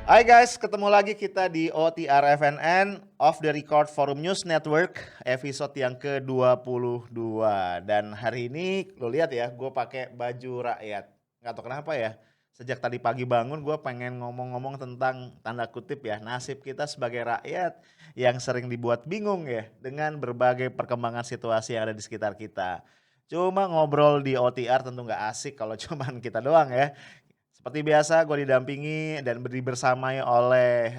Hai guys, ketemu lagi kita di OTR FNN Off the Record Forum News Network episode yang ke-22. Dan hari ini lo lihat ya, gue pakai baju rakyat. Nggak tahu kenapa ya, sejak tadi pagi bangun gue pengen ngomong-ngomong tentang tanda kutip ya, nasib kita sebagai rakyat yang sering dibuat bingung ya dengan berbagai perkembangan situasi yang ada di sekitar kita. Cuma ngobrol di OTR tentu nggak asik kalau cuman kita doang ya. Seperti biasa gue didampingi dan dibersamai oleh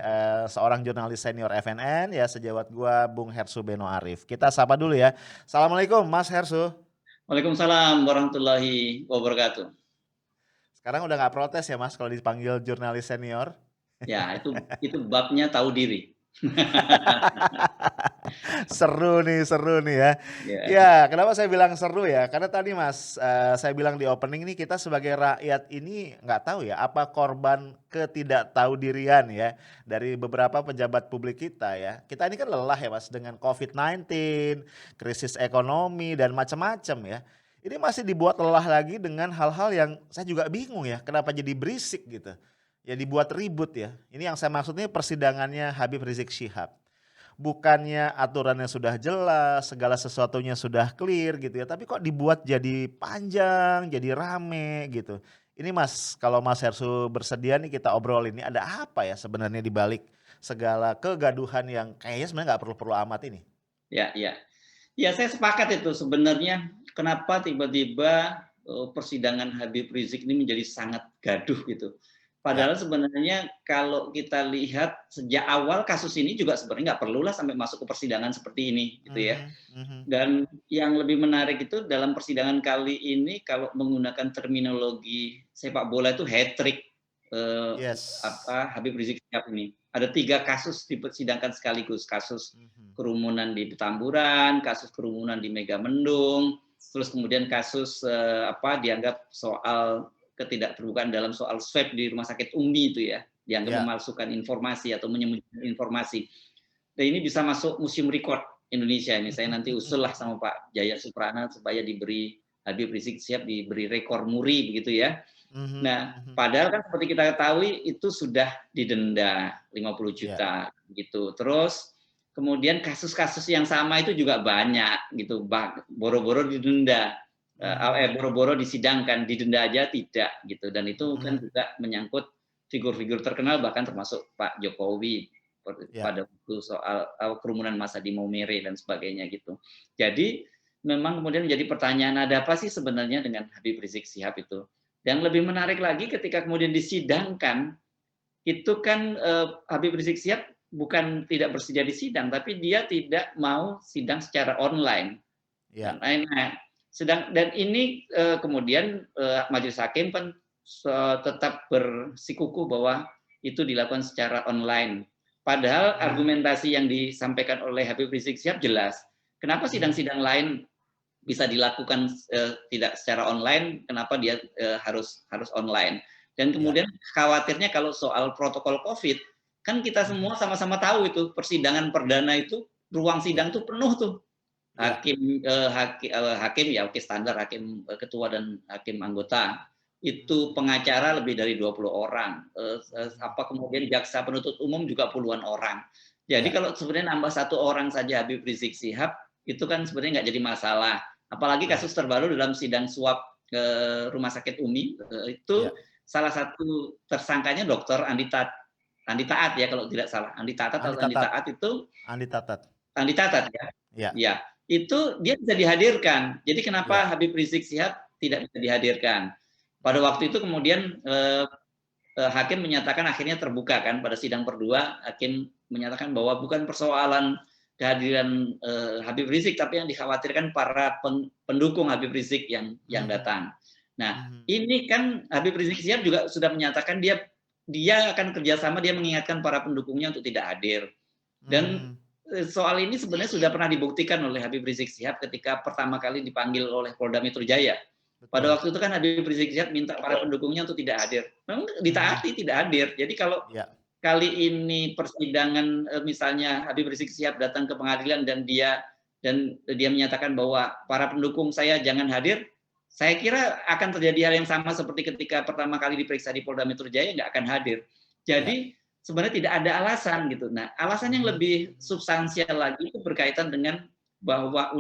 seorang jurnalis senior FNN ya sejawat gue Bung Hersu Beno Arif. Kita sapa dulu ya. Assalamualaikum Mas Hersu. Waalaikumsalam warahmatullahi wabarakatuh. Sekarang udah nggak protes ya Mas kalau dipanggil jurnalis senior? Ya, itu babnya tahu diri. Seru nih ya. Ya, Ya, kenapa saya bilang seru ya? Karena tadi Mas, saya bilang di opening nih kita sebagai rakyat ini nggak tahu ya apa korban ketidaktahudiran ya dari beberapa pejabat publik kita ya. Kita ini kan lelah ya Mas dengan COVID-19, krisis ekonomi dan macam-macam ya. Ini masih dibuat lelah lagi dengan hal-hal yang saya juga bingung ya, kenapa jadi berisik gitu. Ya dibuat ribut ya. Ini yang saya maksudnya persidangannya Habib Rizik Syihab. Bukannya aturannya sudah jelas, segala sesuatunya sudah clear gitu ya, tapi kok dibuat jadi panjang, jadi rame gitu. Ini Mas, kalau Mas Hersu bersedia nih kita obrolin ini ada apa ya sebenarnya di balik segala kegaduhan yang kayaknya sebenarnya nggak perlu-perlu amat ini? ya, ya. Ya, saya sepakat itu sebenarnya kenapa tiba-tiba persidangan Habib Rizik ini menjadi sangat gaduh gitu. Ya. Padahal sebenarnya kalau kita lihat sejak awal kasus ini juga sebenarnya nggak perlulah sampai masuk ke persidangan seperti ini gitu ya. Mhm, mhm. Dan yang lebih menarik itu dalam persidangan kali ini kalau menggunakan terminologi sepak bola itu hat-trick Yes. Habib Rizik Syihab ini. Ada 3 kasus dipersidangkan sekaligus, kasus Mhm. kerumunan di Petamburan, kasus kerumunan di Megamendung, terus kemudian kasus dianggap soal ketidakterbukaan dalam soal swab di Rumah Sakit Umi itu ya, dianggap Ya. memalsukan informasi atau menyembunyikan informasi. Dan ini bisa masuk museum rekod Indonesia ini. Saya nanti usul lah sama Pak Jaya Suprana supaya diberi Habib Rizik Syihab diberi rekor muri begitu ya. Mhm, Nah, mhm. padahal kan seperti kita ketahui itu sudah didenda 50 Ya. juta gitu. Terus kemudian kasus-kasus yang sama itu juga banyak gitu. Boro-boro didenda, Mhm. boro-boro disidangkan, didenda aja tidak gitu. Dan itu kan Mhm. juga menyangkut figur-figur terkenal bahkan termasuk Pak Jokowi Ya. pada waktu soal kerumunan massa di Maumere dan sebagainya gitu. Jadi memang kemudian menjadi pertanyaan ada apa sih sebenarnya dengan Habib Rizik Syihab itu? Yang lebih menarik lagi ketika kemudian disidangkan, itu kan Habib Rizik Syihab bukan tidak bersedia di sidang, tapi dia tidak mau sidang secara online. Ya. Nah, dan ini kemudian majelis hakim kan tetap bersikukuh bahwa itu dilakukan secara online. Padahal Mhm. argumentasi yang disampaikan oleh Habib Rizik Syihab jelas. Kenapa Mhm. sidang-sidang lain bisa dilakukan tidak secara online, kenapa dia harus online? Dan Ya. kemudian khawatirnya kalau soal protokol COVID, kan kita Mhm. semua sama-sama tahu itu persidangan perdana itu ruang Ya. sidang tuh penuh tuh. Ya. Hakim ya oke standar hakim ketua dan hakim anggota itu pengacara lebih dari 20 orang, Mhm. kemudian jaksa penuntut umum juga puluhan orang. Jadi Ya. kalau sebenarnya nambah 1 orang saja Habib Rizik Syihab itu kan sebenarnya nggak jadi masalah. Apalagi Ya. kasus terbaru dalam sidang suap ke Rumah Sakit Umi Ya. itu salah satu tersangkanya Dokter Andi Taat ya kalau tidak salah Andi Tatat Andi atau Andi Tatat. Taat itu Andi Tatat. Andi Tatat ya. Ya. Ya, itu dia bisa dihadirkan. Jadi kenapa Ya. Habib Rizik Syihab tidak bisa dihadirkan? Pada waktu itu kemudian hakim menyatakan akhirnya terbuka kan pada sidang perdua, hakim menyatakan bahwa bukan persoalan kehadiran Habib Rizik, tapi yang dikhawatirkan para pendukung Habib Rizik yang Mhm. datang. Nah, Mhm. ini kan Habib Rizik Syihab juga sudah menyatakan dia akan kerjasama, dia mengingatkan para pendukungnya untuk tidak hadir. Dan Mhm. soal ini sebenarnya sudah pernah dibuktikan oleh Habib Rizik Syihab ketika pertama kali dipanggil oleh Polda Metro Jaya. Pada Betul. waktu itu kan Habib Rizik Syihab minta para pendukungnya untuk tidak hadir. Memang Mhm. ditaati tidak hadir. Jadi kalau Ya. kali ini persidangan misalnya Habib Rizik Syihab datang ke pengadilan dan dia menyatakan bahwa para pendukung saya jangan hadir, saya kira akan terjadi hal yang sama seperti ketika pertama kali diperiksa di Polda Metro Jaya nggak akan hadir. Ya. Jadi sebenarnya tidak ada alasan gitu. Nah, alasan yang lebih substansial lagi itu berkaitan dengan bahwa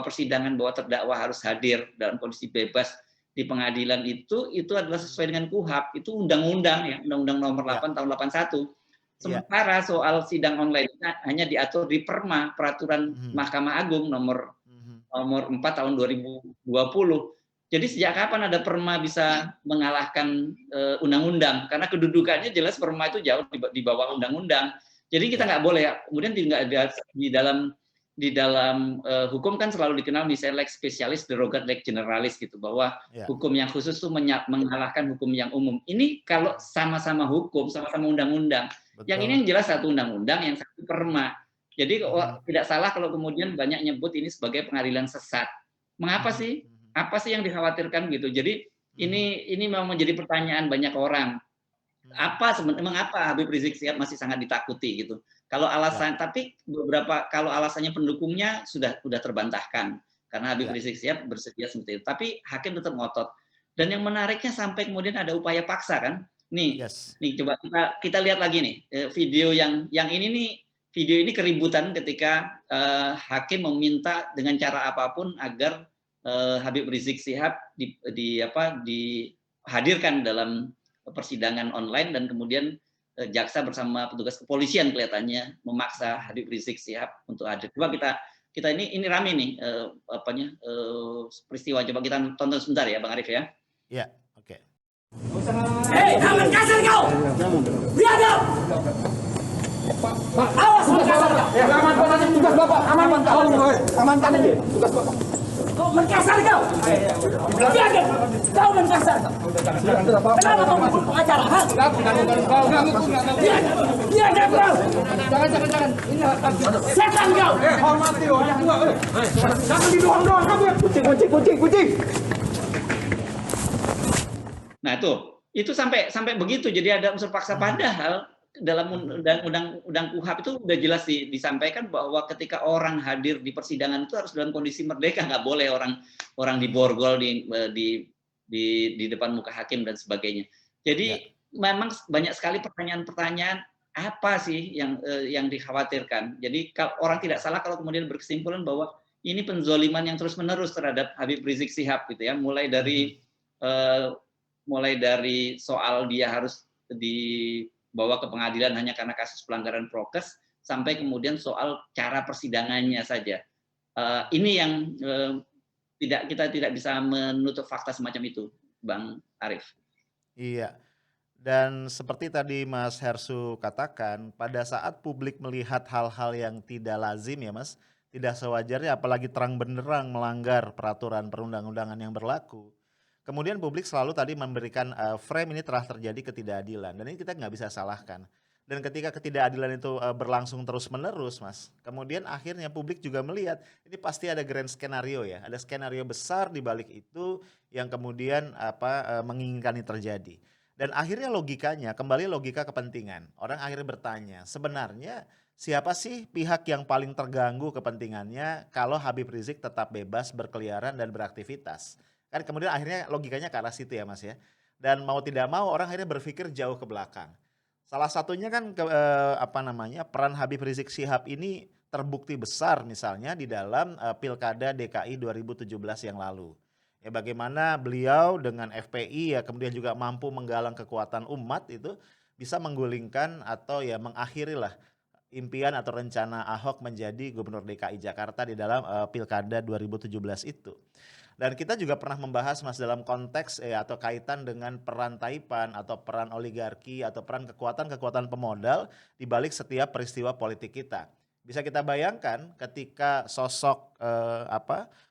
persidangan bahwa terdakwa harus hadir dalam kondisi bebas di pengadilan itu adalah sesuai dengan KUHAP, itu undang-undang ya, Undang-Undang Nomor Ya, 8 tahun 81. ya. Sementara soal sidang online hanya diatur di Peraturan Mhm, Mahkamah Agung nomor mhm. nomor 4 tahun 2020. Jadi sejak kapan ada Perma bisa mengalahkan undang-undang? Karena kedudukannya jelas Perma itu jauh di bawah undang-undang. Jadi kita Ya, nggak boleh, kemudian tidak ada di dalam hukum kan selalu dikenal misalnya lex specialis, derogat, lex generalis gitu, bahwa ya. hukum yang khusus itu mengalahkan hukum yang umum. Ini kalau sama-sama hukum, sama-sama undang-undang. Yang ini Betul. yang jelas satu undang-undang, yang satu Perma. Jadi Mhm, tidak salah kalau kemudian banyak nyebut ini sebagai pengadilan sesat. Mengapa mhm, sih? mhm, Apa sih yang dikhawatirkan gitu? Jadi mhm, ini memang menjadi pertanyaan banyak orang. mhm. Emang apa Habib Rizik Sihab masih sangat ditakuti gitu? Kalau Ya, alasan, tapi kalau alasannya pendukungnya sudah terbantahkan karena Habib ya. Rizik Sihab bersedia seperti itu. Tapi hakim tetap ngotot. Dan yang menariknya sampai kemudian ada upaya paksa kan? Nih, Yes. nih coba kita lihat lagi nih video yang ini nih. Video ini keributan ketika hakim meminta dengan cara apapun agar Habib Rizik Sihab dihadirkan dalam persidangan online, dan kemudian jaksa bersama petugas kepolisian kelihatannya memaksa Mhm. Habib Rizik Sihab untuk hadir. Coba kita ini rame nih peristiwa. Coba kita tonton sebentar ya, Bang Arif ya. Ya, oke. Hei, jangan kasar kau! Biadab! Pak, awas jangan kasar kau! Ya, amankan aja tugas Bapak, amankan. Amankan aja tugas Bapak. Kau berkasar kau! Biadab! Kau berkasar kau! Kenapa kau mengikut pengacara? Ha? Biadab! Biadab kau! Jangan. Ini setan kau! Hormati yang tua. Jangan didoang-doang kamu. Kucing. Nah, itu sampai begitu. Jadi ada unsur paksa, Mhm, padahal dalam mhm, undang KUHAP itu udah jelas disampaikan bahwa ketika orang hadir di persidangan itu harus dalam kondisi merdeka, nggak boleh orang mhm. diborgol di depan muka hakim dan sebagainya. Ya, Jadi memang banyak sekali pertanyaan-pertanyaan, apa sih yang dikhawatirkan. Jadi orang tidak salah kalau kemudian berkesimpulan bahwa ini penzoliman yang terus-menerus terhadap Habib Rizik Sihab gitu ya, mhm. eh, mulai dari soal dia harus dibawa ke pengadilan hanya karena kasus pelanggaran prokes, sampai kemudian soal cara persidangannya saja. Ini yang kita tidak bisa menutup fakta semacam itu, Bang Arif. Iya. Dan seperti tadi Mas Hersu katakan, pada saat publik melihat hal-hal yang tidak lazim ya Mas, tidak sewajarnya apalagi terang benderang melanggar peraturan perundang-undangan yang berlaku. Kemudian publik selalu tadi memberikan frame ini telah terjadi ketidakadilan dan ini kita nggak bisa salahkan. Dan ketika ketidakadilan itu berlangsung terus-menerus Mas, kemudian akhirnya publik juga melihat ini pasti ada grand skenario ya, ada skenario besar di balik itu yang kemudian menginginkan ini terjadi. Dan akhirnya logikanya, kembali logika kepentingan. Orang akhirnya bertanya, sebenarnya siapa sih pihak yang paling terganggu kepentingannya kalau Habib Rizik tetap bebas berkeliaran dan beraktivitas? Kan kemudian akhirnya logikanya ke arah situ ya Mas ya. Dan mau tidak mau orang akhirnya berpikir jauh ke belakang. Salah satunya kan peran Habib Rizik Syihab ini terbukti besar misalnya di dalam Pilkada DKI 2017 yang lalu. Ya bagaimana beliau dengan FPI ya kemudian juga mampu menggalang kekuatan umat itu bisa menggulingkan atau ya mengakhirilah impian atau rencana Ahok menjadi Gubernur DKI Jakarta di dalam Pilkada 2017 itu. Dan kita juga pernah membahas Mas dalam konteks atau kaitan dengan peran Taipan atau peran oligarki atau peran kekuatan-kekuatan pemodal di balik setiap peristiwa politik kita. Bisa kita bayangkan ketika sosok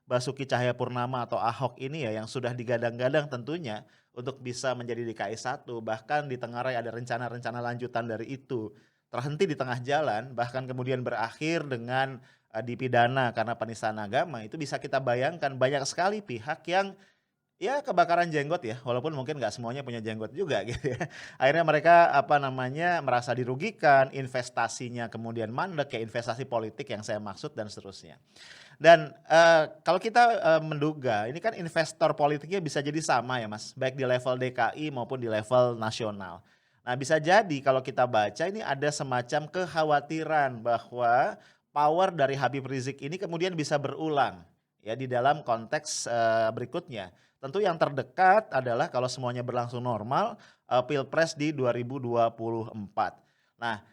Basuki Cahayapurnama atau Ahok ini ya yang sudah digadang-gadang tentunya untuk bisa menjadi DKI 1, bahkan ditengarai ada rencana-rencana lanjutan dari itu. Terhenti di tengah jalan bahkan kemudian berakhir dengan dipidana karena penistaan agama, itu bisa kita bayangkan banyak sekali pihak yang ya kebakaran jenggot ya, walaupun mungkin nggak semuanya punya jenggot juga gitu ya. Akhirnya mereka merasa dirugikan, investasinya kemudian mandek, kayak investasi politik yang saya maksud dan seterusnya. Dan kalau kita menduga ini kan investor politiknya bisa jadi sama ya Mas, baik di level DKI maupun di level nasional. Nah, bisa jadi kalau kita baca ini ada semacam kekhawatiran bahwa power dari Habib Rizik ini kemudian bisa berulang ya di dalam konteks berikutnya. Tentu yang terdekat adalah kalau semuanya berlangsung normal Pilpres di 2024. Nah,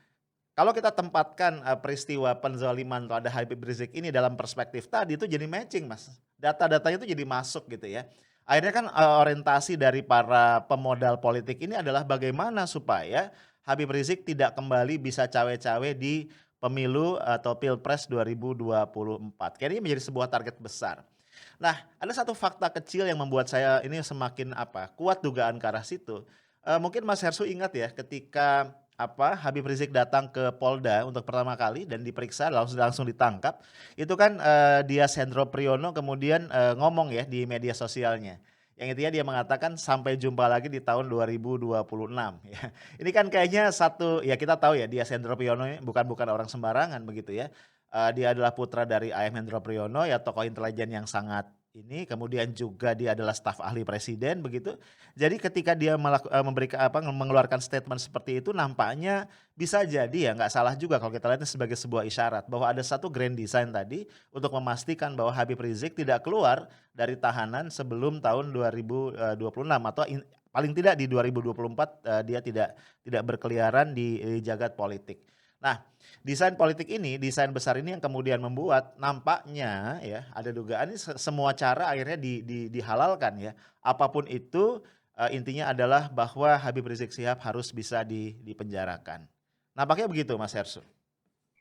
kalau kita tempatkan peristiwa penzaliman terhadap Habib Rizik ini dalam perspektif tadi itu jadi matching, Mas. Data-datanya itu jadi masuk gitu ya. Akhirnya kan orientasi dari para pemodal politik ini adalah bagaimana supaya Habib Rizik tidak kembali bisa cawe-cawe di pemilu atau Pilpres 2024. Kayaknya ini menjadi sebuah target besar. Nah, ada satu fakta kecil yang membuat saya ini semakin kuat dugaan ke arah situ. Mungkin Mas Hersu ingat ya ketika Habib Rizik datang ke Polda untuk pertama kali dan diperiksa langsung ditangkap. Itu kan Dias Hendro Priyono kemudian ngomong ya di media sosialnya. Yang intinya dia mengatakan sampai jumpa lagi di tahun 2026 ya. Ini kan kayaknya ya kita tahu ya Dias Hendro Priyono ini bukan orang sembarangan begitu ya. Dia adalah putra dari AM Hendro Priyono ya, tokoh intelijen yang sangat ini, kemudian juga dia adalah staf ahli presiden begitu. Jadi ketika dia mengeluarkan statement seperti itu nampaknya bisa jadi ya nggak salah juga kalau kita lihatnya sebagai sebuah isyarat bahwa ada satu grand design tadi untuk memastikan bahwa Habib Rizik tidak keluar dari tahanan sebelum tahun 2026 atau paling tidak di 2024 dia tidak berkeliaran di jagat politik. Nah, desain besar ini yang kemudian membuat nampaknya ya ada dugaan ini semua cara akhirnya dihalalkan ya. Apapun itu intinya adalah bahwa Habib Rizik Syihab harus bisa dipenjarakan. Nampaknya begitu Mas Hersu.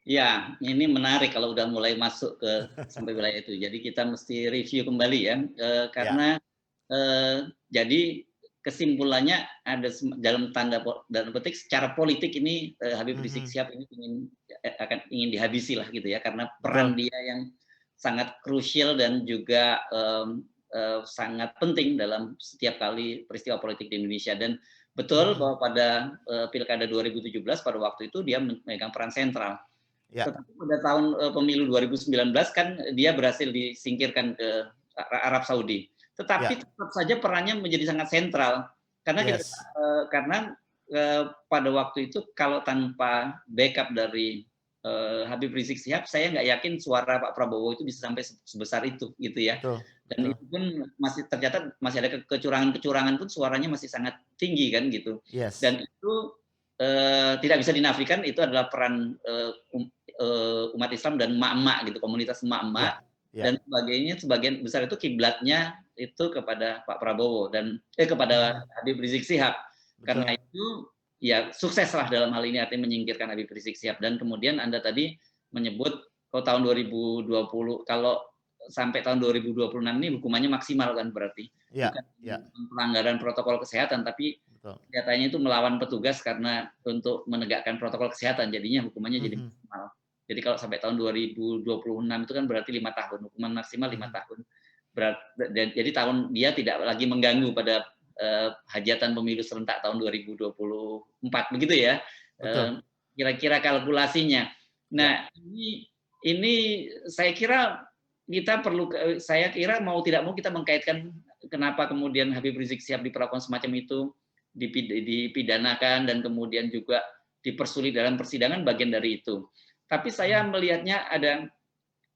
Ya, ini menarik kalau udah mulai masuk ke sampai wilayah itu. Jadi kita mesti review kembali ya, karena jadi kesimpulannya ada dalam petik secara politik ini Habib Rizik Syihab ini ingin dihabisi lah gitu ya, karena peran dia yang sangat krusial dan juga sangat penting dalam setiap kali peristiwa politik di Indonesia. Dan betul bahwa pada Pilkada 2017 pada waktu itu dia memegang peran sentral. Tetapi pada tahun pemilu 2019 kan dia berhasil disingkirkan ke Arab Saudi. Tetapi tetap saja perannya menjadi sangat sentral karena karena pada waktu itu kalau tanpa backup dari Habib Rizik Syihab, saya nggak yakin suara Pak Prabowo itu bisa sampai sebesar itu gitu ya. Dan itu pun masih tercatat masih ada kecurangan pun suaranya masih sangat tinggi kan gitu. Dan itu tidak bisa dinafikan itu adalah peran umat Islam dan emak-emak gitu, komunitas emak-emak dan sebagainya, sebagian besar itu kiblatnya itu kepada Pak Prabowo dan kepada Habib Rizik Syihab. Karena itu ya sukseslah dalam hal ini artinya menyingkirkan Habib Rizik Syihab. Dan kemudian Anda tadi menyebut kalau tahun 2020 kalau sampai tahun 2026 ini hukumannya maksimal kan berarti. Bukan pelanggaran protokol kesehatan tapi kelihatannya itu melawan petugas karena untuk menegakkan protokol kesehatan jadinya hukumannya jadi maksimal. Jadi kalau sampai tahun 2026 itu kan berarti 5 tahun, hukuman maksimal 5 tahun. Jadi tahun dia tidak lagi mengganggu pada hajatan pemilu serentak tahun 2024 begitu ya. Kira-kira kalkulasinya. Nah, ini saya kira kita perlu mau tidak mau kita mengkaitkan kenapa kemudian Habib Rizik Syihab diperlakukan semacam itu, dipidanakan dan kemudian juga dipersulit dalam persidangan bagian dari itu. Tapi saya melihatnya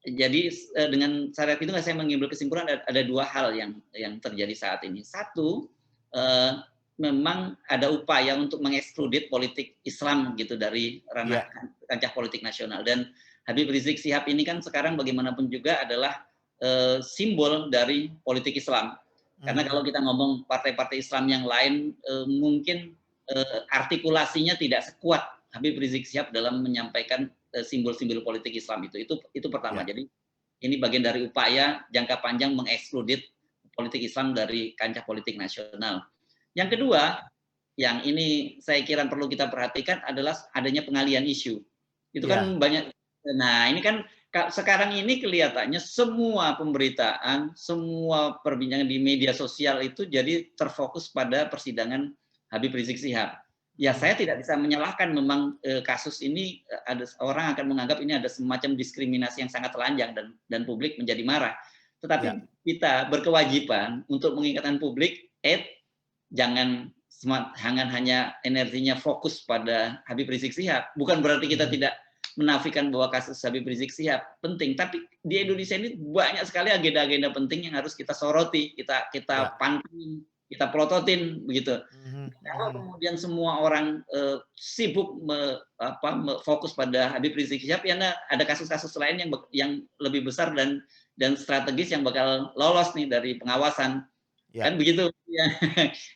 jadi dengan syarat itu saya mengambil kesimpulan ada dua hal yang terjadi saat ini. Satu, memang ada upaya untuk mengekskludit politik Islam gitu dari ranah kancah politik nasional. Dan Habib Rizik Syihab ini kan sekarang bagaimanapun juga adalah simbol dari politik Islam. Karena kalau kita ngomong partai-partai Islam yang lain mungkin artikulasinya tidak sekuat Habib Rizik Syihab dalam menyampaikan simbol-simbol politik Islam itu pertama. Jadi ini bagian dari upaya jangka panjang mengekskludit politik Islam dari kancah politik nasional. Yang kedua, yang ini saya kira perlu kita perhatikan adalah adanya pengalian isu. Itu kan banyak. Nah, ini kan sekarang ini kelihatannya semua pemberitaan, semua perbincangan di media sosial itu jadi terfokus pada persidangan Habib Rizik Syihab. Ya saya tidak bisa menyalahkan memang kasus ini ada orang akan menganggap ini ada semacam diskriminasi yang sangat telanjang dan publik menjadi marah. Tetapi kita berkewajiban untuk mengingatkan publik, jangan jangan hanya energinya fokus pada Habib Rizik Syihab. Bukan berarti kita tidak menafikan bahwa kasus Habib Rizik Syihab penting, tapi di Indonesia ini banyak sekali agenda-agenda penting yang harus kita soroti, kita Ya. pantengin, kita pelototin begitu. Mhm, Kalau mhm. kemudian semua orang sibuk fokus pada Habib Rizik Syihab, ya ada kasus-kasus lain yang lebih besar dan strategis yang bakal lolos nih dari pengawasan. Ya, Kan begitu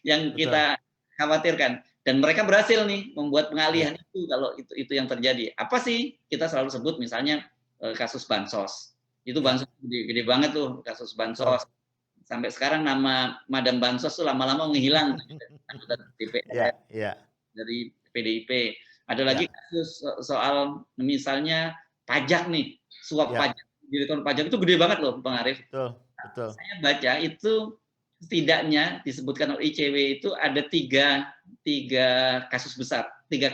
yang betul. kita khawatirkan. Dan mereka berhasil nih membuat pengalihan Ya, itu kalau itu yang terjadi. Apa sih kita selalu sebut misalnya kasus bansos. Itu ya, bansos gede banget tuh kasus betul. bansos. Sampai sekarang nama Madam Bansos tuh lama-lama menghilang dari DPR, Ya, ya, dari PDIP. Ada lagi ya, kasus soal misalnya pajak nih, suap ya, pajak. Direktur pajak itu gede banget loh, Bang Arief. betul, betul. Saya baca itu setidaknya disebutkan oleh ICW itu ada tiga kasus besar, tiga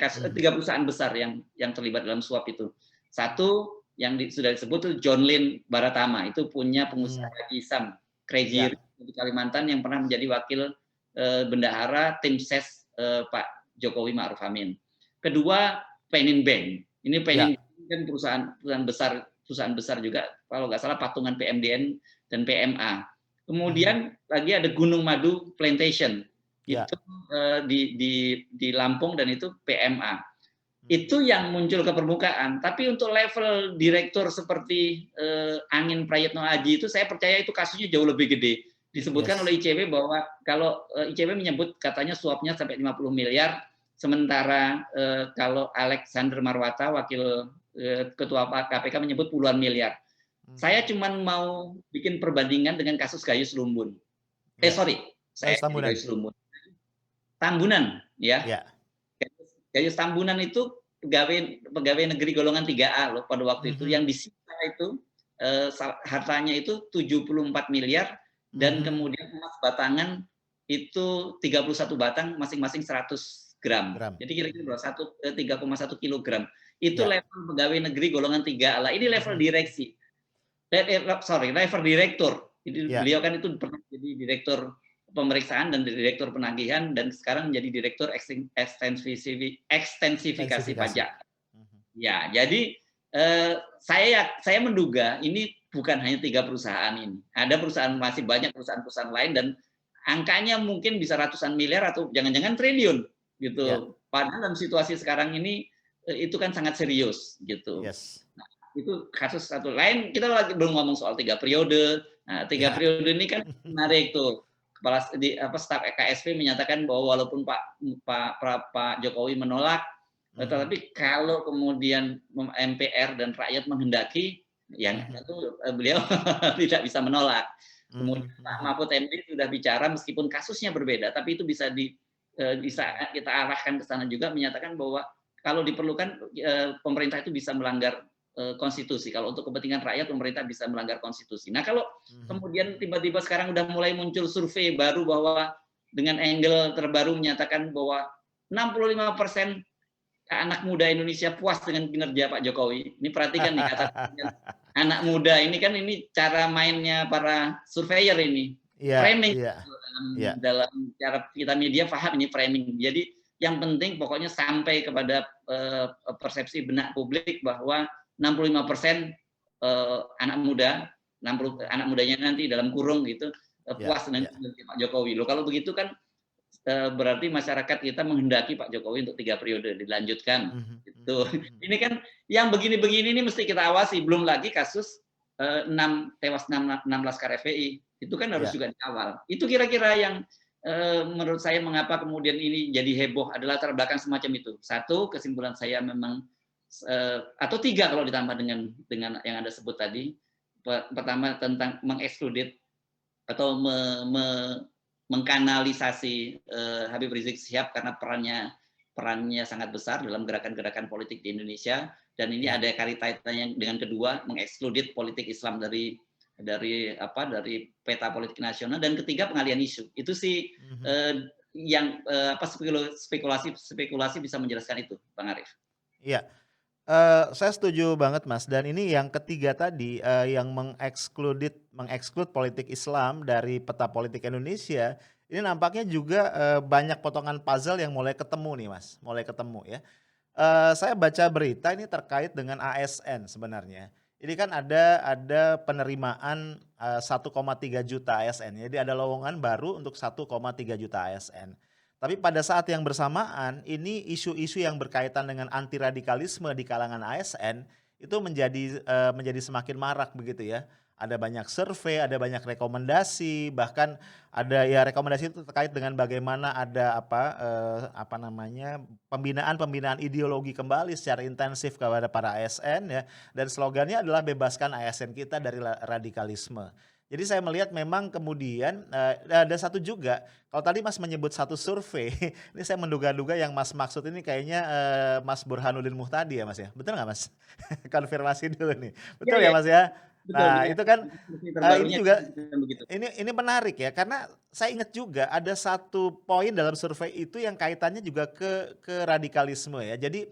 perusahaan besar yang terlibat dalam suap itu. Satu yang sudah disebut itu John Lynn Baratama, itu punya pengusaha Isam Crazy Ya, di Kalimantan yang pernah menjadi wakil bendahara tim ses Pak Jokowi Ma'ruf Amin. Kedua, Penin Bank. Ini Penin ya, Bank kan perusahaan besar juga, kalau nggak salah patungan PMDN dan PMA. Kemudian lagi ada Gunung Madu Plantation, ya, itu di Lampung, dan itu PMA. Itu yang muncul ke permukaan. Tapi untuk level direktur seperti Angin Prayitno Aji itu saya percaya itu kasusnya jauh lebih gede. Disebutkan yes. oleh ICW bahwa kalau ICW menyebut katanya suapnya sampai 50 miliar, sementara kalau Alexander Marwata, wakil ketua KPK, menyebut puluhan miliar. Saya cuma mau bikin perbandingan dengan kasus Gayus Lumbun. Ya, Saya Tambunan. Gayus Lumbun. Tambunan, ya. Ya, Gayus Tambunan itu pegawai negeri golongan 3A loh pada waktu itu. Yang disita itu hartanya itu 74 miliar dan kemudian emas batangan itu 31 batang, masing-masing 100 gram. gram. Jadi kira-kira 3,1 kilogram. Itu Ya. level pegawai negeri golongan 3A lah. Ini level direksi. Level direktur. Jadi Ya. beliau kan itu pernah jadi direktur pemeriksaan dan direktur penagihan, dan sekarang menjadi direktur ekstensifikasi pajak. Ya, jadi saya menduga ini bukan hanya 3 perusahaan ini. Ada perusahaan, masih banyak perusahaan-perusahaan lain, dan angkanya mungkin bisa ratusan miliar atau jangan-jangan triliun gitu. Ya. Padahal dalam situasi sekarang ini itu kan sangat serius gitu. Yes. Nah, itu kasus satu lain. Kita lagi belum ngomong soal 3 periode. Nah, 3 periode ini kan menarik tuh. Kepala staf KSP menyatakan bahwa walaupun Pak Jokowi menolak, tetapi kalau kemudian MPR dan rakyat menghendaki, yang itu beliau tidak bisa menolak. Kemudian Pak Mahfud MD sudah bicara, meskipun kasusnya berbeda, tapi itu bisa kita arahkan ke sana juga, menyatakan bahwa kalau diperlukan pemerintah itu bisa melanggar konstitusi. Kalau untuk kepentingan rakyat, pemerintah bisa melanggar konstitusi. Nah, kalau kemudian tiba-tiba sekarang udah mulai muncul survei baru bahwa dengan angle terbaru menyatakan bahwa 65% anak muda Indonesia puas dengan kinerja Pak Jokowi. Ini perhatikan nih, kata anak muda ini kan, ini cara mainnya para surveyor ini. Framing. Dalam cara kita media paham ini framing. Jadi yang penting pokoknya sampai kepada persepsi benak publik bahwa 65% anak mudanya nanti dalam kurung gitu puas dengan Pak Jokowi. Loh, kalau begitu kan berarti masyarakat kita menghendaki Pak Jokowi untuk 3 periode dilanjutkan. Gitu. Ini kan yang begini-begini ini mesti kita awasi. Belum lagi kasus 16 laskar FPI. Itu kan harus juga dikawal. Itu kira-kira yang menurut saya mengapa kemudian ini jadi heboh adalah latar belakang semacam itu. Satu, kesimpulan saya memang atau 3 kalau ditambah dengan yang Anda sebut tadi. Pertama, tentang mengekskludit atau mengkanalisasi Habib Rizik Syihab karena perannya sangat besar dalam gerakan-gerakan politik di Indonesia, dan ini ada kaitannya dengan kedua, mengekskludit politik Islam dari peta politik nasional, dan ketiga pengalian isu. Itu sih yang spekulasi bisa menjelaskan itu, Bang Arief. Iya. Saya setuju banget, Mas, dan ini yang ketiga tadi yang mengeksklud politik Islam dari peta politik Indonesia, ini nampaknya juga banyak potongan puzzle yang mulai ketemu nih Mas, mulai ketemu ya. Saya baca berita ini terkait dengan ASN sebenarnya. Ini kan ada penerimaan 1,3 juta ASN. Jadi ada lowongan baru untuk 1,3 juta ASN. Tapi pada saat yang bersamaan ini isu-isu yang berkaitan dengan anti radikalisme di kalangan ASN itu menjadi semakin marak begitu ya. Ada banyak survei, ada banyak rekomendasi, bahkan ada ya rekomendasi itu terkait dengan bagaimana ada apa namanya pembinaan ideologi kembali secara intensif kepada para ASN ya, dan slogannya adalah bebaskan ASN kita dari radikalisme. Jadi saya melihat memang kemudian ada satu juga, kalau tadi Mas menyebut satu survei, ini saya menduga-duga yang Mas maksud ini kayaknya Mas Burhanuddin Muhtadi ya Mas ya, betul nggak Mas? Konfirmasi dulu nih, Ya, betul ya ya, Mas ya? betul. Nah Dengan itu kan survei ini terbarunya juga begitu. ini menarik ya, karena saya ingat juga ada satu poin dalam survei itu yang kaitannya juga ke radikalisme ya. Jadi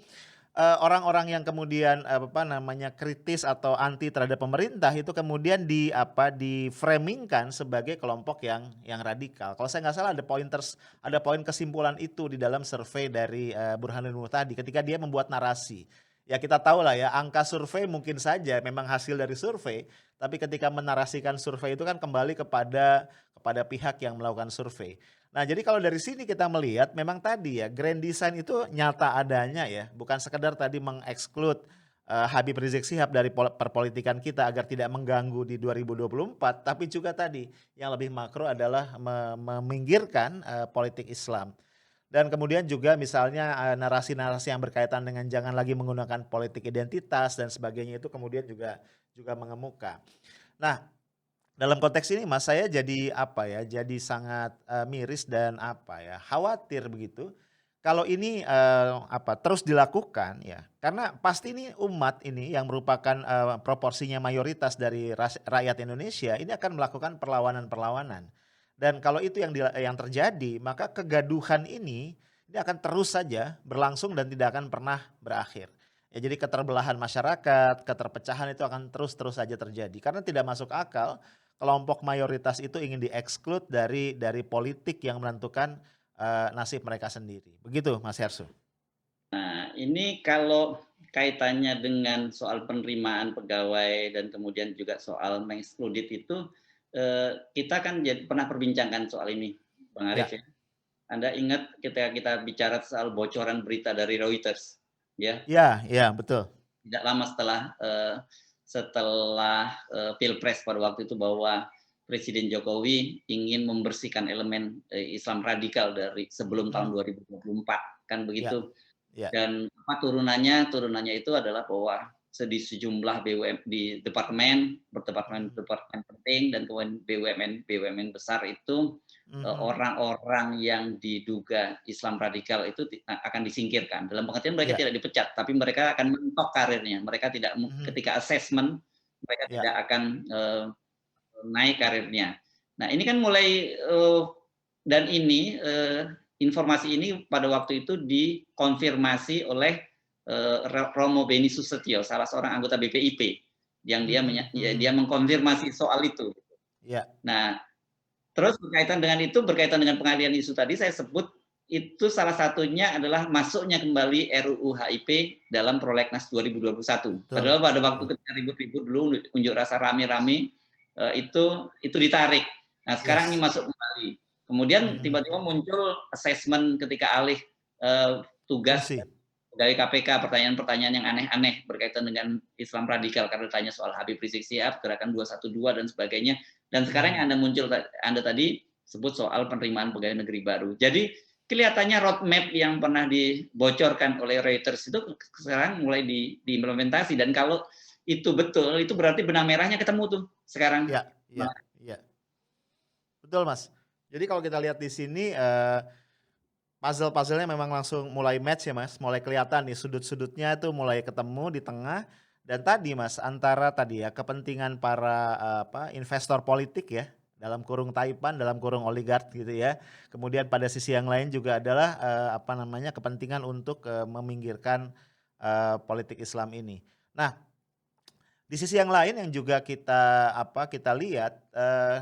orang-orang yang kemudian apa namanya kritis atau anti terhadap pemerintah itu kemudian di-framingkan sebagai kelompok yang radikal. Kalau saya nggak salah ada poin kesimpulan itu di dalam survei dari Burhanuddin Muhtadi ketika dia membuat narasi. Ya kita tahu lah ya, angka survei mungkin saja memang hasil dari survei, tapi ketika menarasikan survei itu kan kembali kepada pihak yang melakukan survei. Nah, jadi kalau dari sini kita melihat memang tadi ya grand design itu nyata adanya ya, bukan sekedar tadi mengeksklud Habib Rizik Syihab dari perpolitikan kita agar tidak mengganggu di 2024, tapi juga tadi yang lebih makro adalah meminggirkan politik Islam. Dan kemudian juga misalnya narasi-narasi yang berkaitan dengan jangan lagi menggunakan politik identitas dan sebagainya itu kemudian juga mengemuka. Nah, dalam konteks ini Mas, saya jadi jadi sangat miris dan khawatir begitu kalau ini terus dilakukan ya. Karena pasti ini umat ini yang merupakan proporsinya mayoritas dari rakyat Indonesia ini akan melakukan perlawanan-perlawanan. Dan kalau itu yang terjadi, maka kegaduhan ini akan terus saja berlangsung dan tidak akan pernah berakhir. Ya, jadi keterbelahan masyarakat, keterpecahan itu akan terus saja terjadi karena tidak masuk akal kelompok mayoritas itu ingin dieksklud dari politik yang menentukan nasib mereka sendiri. Begitu Mas Hersu. Nah, ini kalau kaitannya dengan soal penerimaan pegawai dan kemudian juga soal mengekskluded itu kita kan pernah perbincangkan soal ini, Bang Arief ya. Anda ingat ketika kita bicara soal bocoran berita dari Reuters, ya? Ya, betul. Tidak lama setelah Pilpres pada waktu itu bahwa Presiden Jokowi ingin membersihkan elemen Islam radikal dari sebelum tahun 2024, kan begitu? Ya. Dan turunannya itu adalah bahwa di sejumlah BUMN di departemen penting dan kemudian BUMN besar itu orang-orang yang diduga Islam radikal itu akan disingkirkan. Dalam pengertian mereka tidak dipecat, tapi mereka akan mentok karirnya. Mereka tidak ketika assessment mereka tidak akan naik karirnya. Nah ini kan mulai dan ini informasi ini pada waktu itu dikonfirmasi oleh Romo Beni Susetio, salah seorang anggota BPIP, yang dia mengkonfirmasi soal itu. Nah, terus berkaitan dengan pengalihan isu tadi saya sebut itu salah satunya adalah masuknya kembali RUU HIP dalam Prolegnas 2021. Padahal pada waktu ketika ribut-ribut dulu unjuk rasa rame-rame itu ditarik. Nah, sekarang ini masuk kembali. Kemudian tiba-tiba muncul assessment ketika alih tugas dari KPK, pertanyaan-pertanyaan yang aneh-aneh berkaitan dengan Islam radikal karena ditanya soal Habib Rizik Syihab, gerakan 212 dan sebagainya. Dan sekarang yang Anda tadi sebut soal penerimaan pegawai negeri baru. Jadi kelihatannya roadmap yang pernah dibocorkan oleh Reuters itu sekarang mulai diimplementasi, dan kalau itu betul, itu berarti benang merahnya ketemu tuh sekarang. Iya. Betul Mas. Jadi kalau kita lihat di sini puzzle-puzzlenya memang langsung mulai match ya Mas, mulai kelihatan nih sudut-sudutnya itu mulai ketemu di tengah. Dan tadi Mas, antara tadi ya kepentingan para investor politik ya, dalam kurung Taipan, dalam kurung oligark gitu ya. Kemudian pada sisi yang lain juga adalah kepentingan untuk meminggirkan politik Islam ini. Nah, Di sisi yang lain yang juga kita lihat,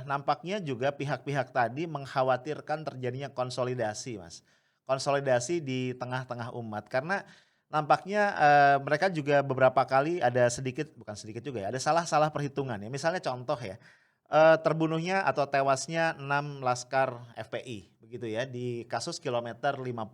nampaknya juga pihak-pihak tadi mengkhawatirkan terjadinya konsolidasi, Mas. Konsolidasi di tengah-tengah umat karena nampaknya, mereka juga beberapa kali ada sedikit bukan sedikit juga ya, ada salah-salah perhitungan ya. Misalnya contoh ya, terbunuhnya atau tewasnya 6 laskar FPI begitu ya di kasus kilometer 50.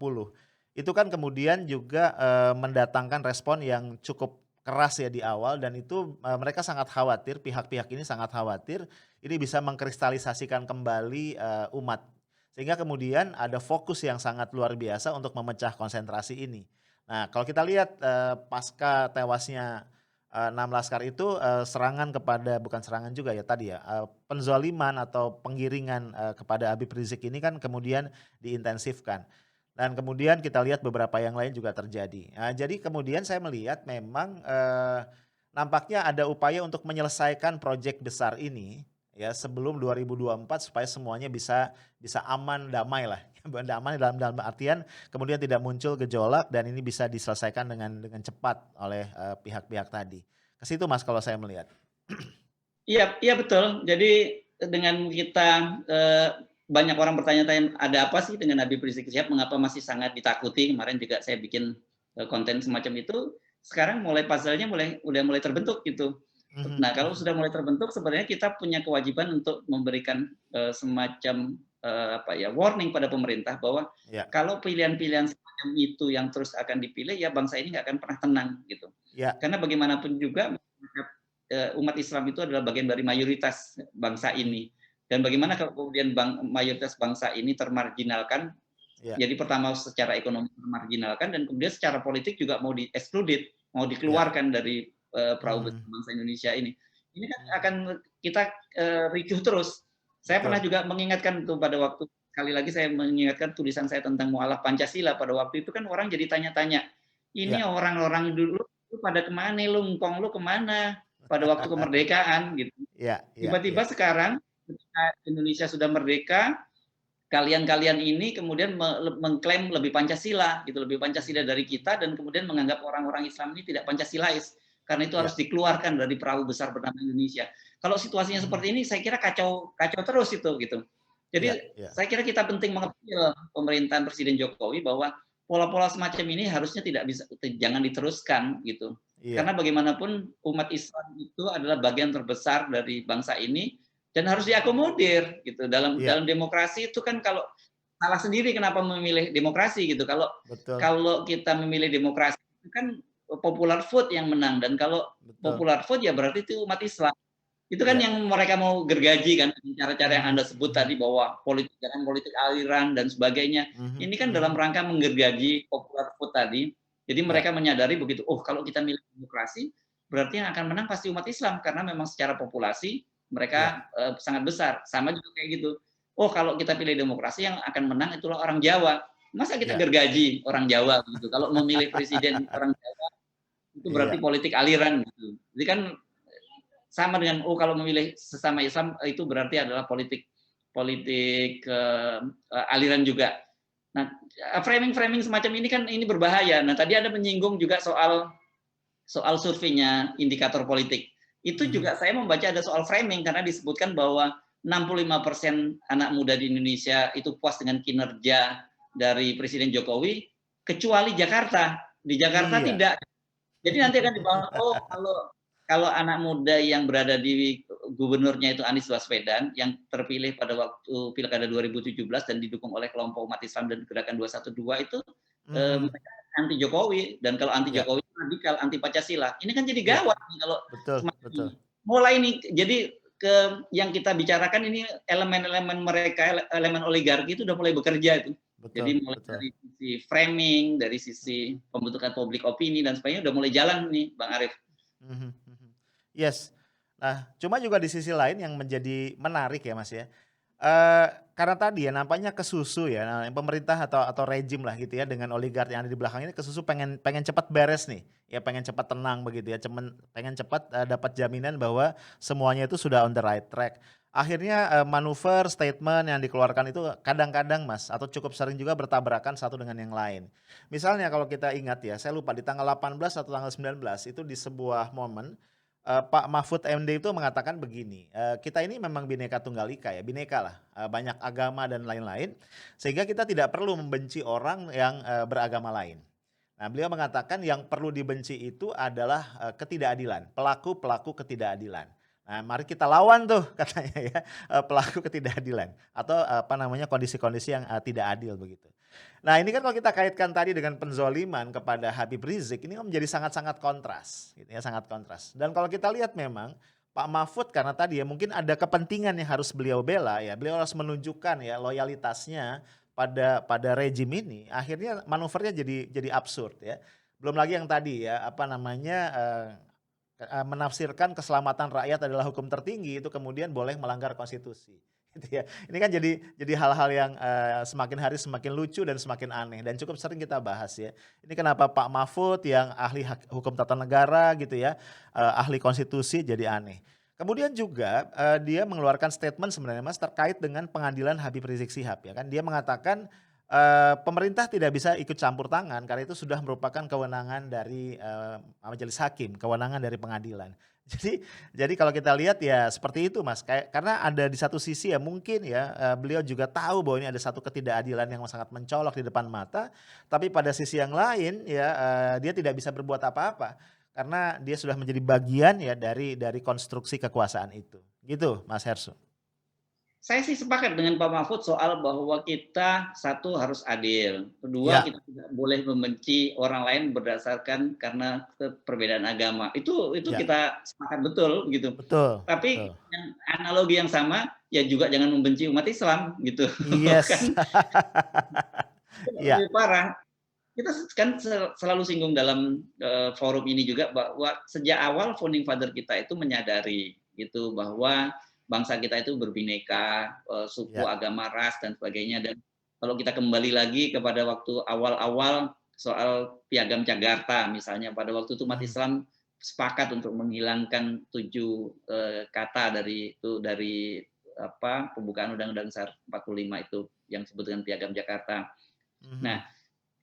Itu kan kemudian juga, mendatangkan respon yang cukup keras ya di awal dan itu, mereka sangat khawatir, pihak-pihak ini sangat khawatir ini bisa mengkristalisasikan kembali, umat. Sehingga kemudian ada fokus yang sangat luar biasa untuk memecah konsentrasi ini. Nah, kalau kita lihat, pasca tewasnya, 6 laskar itu, serangan kepada bukan serangan juga ya tadi ya, penzaliman atau penggiringan, kepada Habib Rizik ini kan kemudian diintensifkan. Dan kemudian kita lihat beberapa yang lain juga terjadi. Nah, jadi kemudian saya melihat memang, nampaknya ada upaya untuk menyelesaikan proyek besar ini ya sebelum 2024 supaya semuanya bisa bisa aman, damai lah. Damai dalam dalam artian kemudian tidak muncul gejolak dan ini bisa diselesaikan dengan cepat oleh, pihak-pihak tadi. Ke situ Mas kalau saya melihat. Iya, iya betul. Jadi dengan kita banyak orang bertanya-tanya ada apa sih dengan Habib Rizik Syihab, mengapa masih sangat ditakuti? Kemarin juga saya bikin konten semacam itu. Sekarang mulai puzzle-nya udah mulai terbentuk gitu. Nah, kalau sudah mulai terbentuk sebenarnya kita punya kewajiban untuk memberikan semacam warning pada pemerintah bahwa Ya, kalau pilihan-pilihan semacam itu yang terus akan dipilih ya bangsa ini nggak akan pernah tenang gitu. ya, Karena bagaimanapun juga umat Islam itu adalah bagian dari mayoritas bangsa ini. Dan bagaimana kalau kemudian mayoritas bangsa ini termarginalkan, ya, jadi pertama secara ekonomi termarginalkan dan kemudian secara politik juga mau di-excluded, mau ya. dikeluarkan dari perahu besar Mhm, bangsa Indonesia ini. Ini kan mhm. akan kita ricuh terus. Saya pernah Betul. juga mengingatkan tuh pada waktu sekali lagi saya mengingatkan tulisan saya tentang mualaf Pancasila pada waktu itu kan orang jadi tanya-tanya, ini Ya. orang-orang dulu pada kemana lu, ngkong lu kemana pada waktu kemerdekaan gitu. Ya, ya, Tiba-tiba ya. sekarang ketika Indonesia sudah merdeka, kalian-kalian ini kemudian mengklaim lebih Pancasila gitu, lebih Pancasila dari kita dan kemudian menganggap orang-orang Islam ini tidak Pancasilais karena itu harus Ya. dikeluarkan dari perahu besar bernama Indonesia. Kalau situasinya Mhm. seperti ini saya kira kacau kacau terus itu gitu. Ya, Jadi ya. saya kira kita penting mengepil pemerintahan Presiden Jokowi bahwa pola-pola semacam ini harusnya tidak bisa jangan diteruskan gitu. Iya, Karena bagaimanapun umat Islam itu adalah bagian terbesar dari bangsa ini dan harus diakomodir gitu. Dalam iya, dalam demokrasi itu kan kalau salah sendiri kenapa memilih demokrasi gitu. Kalau betul, kalau kita memilih demokrasi itu kan popular vote yang menang dan kalau betul. popular vote ya berarti itu umat Islam. Itu kan Iya. yang mereka mau gergaji kan cara-cara yang Mhm, Anda sebut mhm, tadi bahwa politik jangan politik aliran dan sebagainya. mhm, Ini kan dalam mhm. rangka menggergaji popular vote tadi. Jadi Ya, mereka menyadari begitu, oh kalau kita milih demokrasi berarti yang akan menang pasti umat Islam karena memang secara populasi ya, mereka sangat besar. Sama juga kayak gitu. Oh kalau kita pilih demokrasi yang akan menang itulah orang Jawa. Masa kita ya. gergaji orang Jawa gitu. Kalau memilih presiden orang Jawa itu berarti Iya, politik aliran gitu. Jadi kan sama dengan kalau memilih sesama Islam itu berarti adalah politik politik aliran juga. Nah, framing-framing semacam ini kan ini berbahaya. Nah, tadi Anda menyinggung juga soal soal surveinya indikator politik. Itu mhm. juga saya membaca ada soal framing karena disebutkan bahwa 65% anak muda di Indonesia itu puas dengan kinerja dari Presiden Jokowi kecuali Jakarta. Di Jakarta Iya. tidak. Jadi nanti akan dibangun, oh kalau kalau anak muda yang berada di gubernurnya itu Anies Baswedan yang terpilih pada waktu Pilkada 2017 dan didukung oleh kelompok umat Islam dan Gerakan 212 itu Mhm. mereka anti Jokowi dan kalau anti Ya, Jokowi radikal, anti Pancasila. Ini kan jadi ya. gawat nih kalau Betul, semacam betul. ini. Mulai nih jadi ke yang kita bicarakan ini elemen-elemen mereka, elemen oligarki itu udah mulai bekerja itu. Betul, Jadi mulai betul. dari sisi framing, dari sisi Mhm, pembentukan public opini dan sebagainya udah mulai jalan nih, Bang Arief. mhm, mhm. Yes. Nah, cuma juga di sisi lain yang menjadi menarik ya, Mas, ya. Karena tadi ya nampaknya kesusu ya, nah pemerintah atau rejim lah gitu ya dengan oligark yang ada di belakang ini kesusu pengen pengen cepat beres nih, ya pengen cepat tenang begitu ya, pengen cepat, dapat jaminan bahwa semuanya itu sudah on the right track. Akhirnya, manuver, statement yang dikeluarkan itu kadang-kadang Mas, atau cukup sering juga bertabrakan satu dengan yang lain. Misalnya kalau kita ingat ya, saya lupa di tanggal 18 atau tanggal 19 itu di sebuah momen, Pak Mahfud MD itu mengatakan begini, kita ini memang Bhinneka Tunggal Ika ya, bineka lah, banyak agama dan lain-lain, sehingga kita tidak perlu membenci orang yang beragama lain. Nah, beliau mengatakan yang perlu dibenci itu adalah ketidakadilan, pelaku-pelaku ketidakadilan. Nah, mari kita lawan tuh katanya ya, pelaku ketidakadilan atau kondisi-kondisi yang tidak adil begitu. Nah, ini kan kalau kita kaitkan tadi dengan penzoliman kepada Habib Rizik, ini kan menjadi sangat-sangat kontras, gitu ya, sangat kontras. Dan kalau kita lihat memang Pak Mahfud karena tadi ya mungkin ada kepentingan yang harus beliau bela ya, beliau harus menunjukkan ya loyalitasnya pada rejim ini, akhirnya manuvernya jadi absurd ya. Belum lagi yang tadi ya menafsirkan keselamatan rakyat adalah hukum tertinggi, itu kemudian boleh melanggar konstitusi. Gitu ya. Ini kan jadi hal-hal yang semakin hari semakin lucu dan semakin aneh dan cukup sering kita bahas ya. Ini kenapa Pak Mahfud yang ahli hukum tata negara gitu ya, ahli konstitusi jadi aneh. Kemudian juga dia mengeluarkan statement sebenarnya Mas terkait dengan pengadilan Habib Rizik Syihab ya kan. Dia mengatakan pemerintah tidak bisa ikut campur tangan karena itu sudah merupakan kewenangan dari majelis hakim, kewenangan dari pengadilan. Jadi kalau kita lihat ya seperti itu Mas, karena ada di satu sisi ya mungkin ya beliau juga tahu bahwa ini ada satu ketidakadilan yang sangat mencolok di depan mata, tapi pada sisi yang lain ya dia tidak bisa berbuat apa-apa karena dia sudah menjadi bagian ya dari konstruksi kekuasaan itu. Gitu Mas Hersu. Saya sih sepakat dengan Pak Mahfud soal bahwa kita satu harus adil, kedua Ya, kita tidak boleh membenci orang lain berdasarkan karena perbedaan agama. Itu ya, kita sepakat betul gitu. betul, Tapi betul. yang analogi yang sama ya juga jangan membenci umat Islam gitu. Yes. Kan Iya, lebih parah. Kita kan selalu singgung dalam forum ini juga bahwa sejak awal founding father kita itu menyadari gitu bahwa bangsa kita itu berbineka, suku, ya. agama, ras dan sebagainya. Dan kalau kita kembali lagi kepada waktu awal-awal soal Piagam Jakarta misalnya, pada waktu itu umat Mhm. Islam sepakat untuk menghilangkan 7 kata dari pembukaan Undang-Undang Dasar 45 itu yang disebut dengan Piagam Jakarta. Mhm. Nah,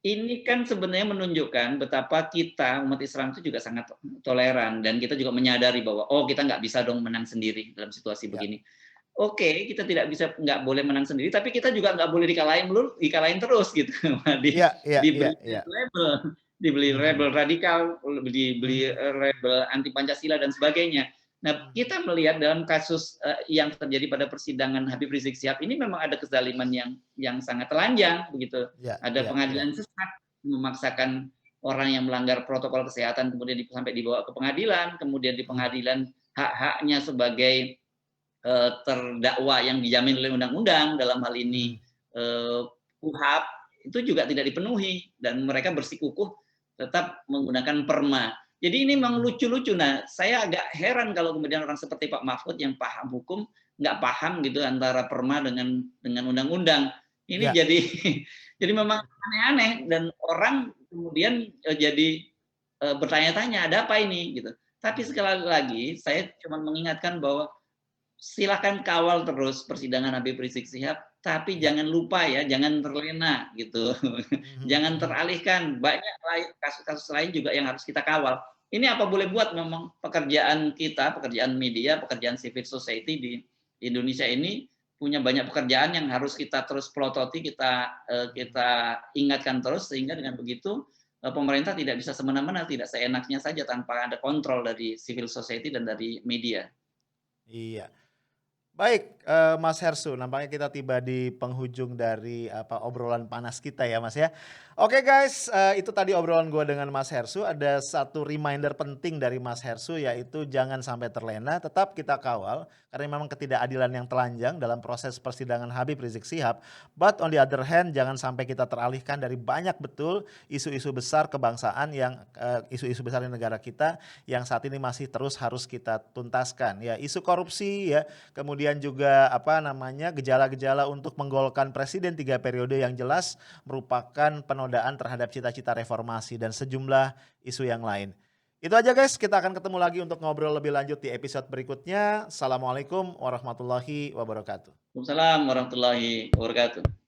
ini kan sebenarnya menunjukkan betapa kita umat Islam itu juga sangat toleran dan kita juga menyadari bahwa kita nggak bisa dong menang sendiri dalam situasi Ya. begini. Oke, kita nggak boleh menang sendiri, tapi kita juga nggak boleh dikalahin terus gitu. Iya, iya, iya, Dibeli iya. label, dibeli Mhm. label radikal, dibeli Mhm. label anti Pancasila dan sebagainya. Nah, Mhm. kita melihat dalam kasus yang terjadi pada persidangan Habib Rizik Syihab ini memang ada kezaliman yang sangat telanjang begitu. Iya, Ada iya, iya. pengadilan sesat memaksakan orang yang melanggar protokol kesehatan kemudian sampai dibawa ke pengadilan, kemudian di Mhm. pengadilan hak-haknya sebagai terdakwa yang dijamin oleh undang-undang dalam hal ini Mhm. KUHAP itu juga tidak dipenuhi dan mereka bersikukuh tetap menggunakan perma. Jadi ini memang Mhm. lucu-lucu. Nah, saya agak heran kalau kemudian orang seperti Pak Mahfud yang paham hukum nggak paham gitu antara perma dengan undang-undang. Ini Iya. jadi jadi memang aneh-aneh dan orang kemudian jadi bertanya-tanya ada apa ini gitu. Tapi Mhm. sekali lagi saya cuma mengingatkan bahwa silakan kawal terus persidangan Habib Rizik Syihab, tapi Iya. jangan lupa ya, jangan terlena gitu. Mhm. Jangan Mhm. teralihkan, banyak kasus-kasus lain juga yang harus kita kawal. Ini apa boleh buat memang pekerjaan kita, pekerjaan media, pekerjaan civil society di Indonesia ini punya banyak pekerjaan yang harus kita terus pelototi, Mhm. kita ingatkan terus sehingga dengan begitu pemerintah tidak bisa semena-mena, tidak seenaknya saja tanpa ada kontrol dari civil society dan dari media. Iya. Baik, Mas Hersu, nampaknya kita tiba di penghujung dari obrolan panas kita ya Mas ya. Oke guys, itu tadi obrolan gua dengan Mas Hersu. Ada satu reminder penting dari Mas Hersu yaitu jangan sampai terlena, tetap kita kawal karena memang ketidakadilan yang telanjang dalam proses persidangan Habib Rizik Syihab. But on the other hand, jangan sampai kita teralihkan dari banyak betul isu-isu besar kebangsaan isu-isu besar di negara kita yang saat ini masih terus harus kita tuntaskan. Ya, isu korupsi ya, kemudian juga gejala-gejala untuk menggolkan presiden 3 periode yang jelas merupakan penodaan terhadap cita-cita reformasi dan sejumlah isu yang lain. Itu aja guys, kita akan ketemu lagi untuk ngobrol lebih lanjut di episode berikutnya. Assalamualaikum warahmatullahi wabarakatuh. Waalaikumsalam warahmatullahi wabarakatuh.